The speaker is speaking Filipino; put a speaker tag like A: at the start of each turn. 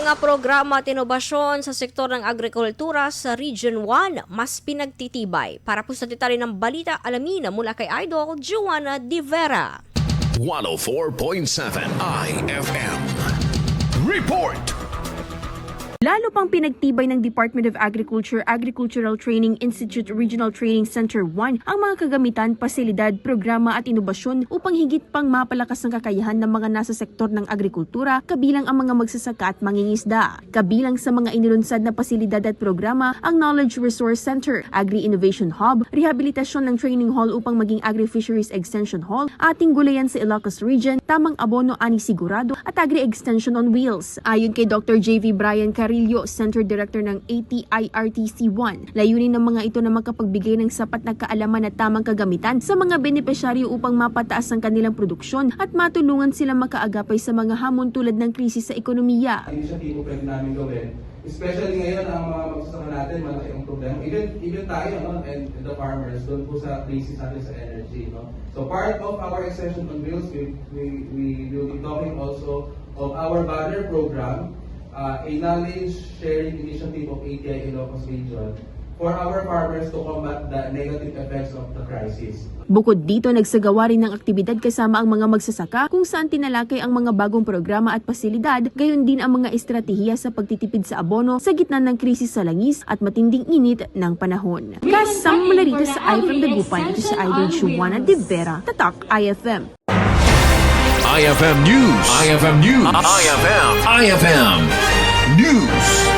A: Mga programa at inobasyon sa sektor ng agrikultura sa Region 1 mas pinagtitibay. Para po sa detalye ng balita, alamin mula kay Idol Joanna De Vera.
B: 104.7 IFM Report.
C: Lalo pang pinagtibay ng Department of Agriculture Agricultural Training Institute Regional Training Center 1 ang mga kagamitan, pasilidad, programa at inobasyon upang higit pang mapalakas ang kakayahan ng mga nasa sektor ng agrikultura, kabilang ang mga magsasaka at mangingisda. Kabilang sa mga inilunsad na pasilidad at programa ang Knowledge Resource Center, Agri-Innovation Hub, rehabilitasyon ng training hall upang maging Agri-Fisheries Extension Hall, ating gulayan sa Ilocos Region, tamang abono ani sigurado at Agri-Extension on Wheels. Ayon kay Dr. J.V. Brian Carillo, Center Director ng ATIRTC1. Layunin ng mga ito na makapagbigay ng sapat na kaalaman at tamang kagamitan sa mga benepisyaryo upang mapataas ang kanilang produksyon at matulungan silang makaagapay sa mga hamon tulad ng krisis sa ekonomiya.
D: Inisyatibo pwede namin gawin. Especially ngayon, ang mga magsasaka natin, malaki ang problema. Even tayo, no? and the farmers, doon po sa crisis natin sa energy. No? So part of our extension on wheels, we will be talking also of our banner program, a knowledge sharing initiative of ATI Ilocos Region for our farmers to combat the negative effects of the crisis.
C: Bukod dito, nagsagawa rin ng aktibidad kasama ang mga magsasaka kung saan tinalakay ang mga bagong programa at pasilidad, gayon din ang mga estratehiya sa pagtitipid sa abono sa gitna ng krisis sa langis at matinding init ng panahon. Kasama mula rito sa IFM Dagupan, ito sa Idol Joanna De Vera, Tatak IFM.
B: IFM News. IFM News. IFM News.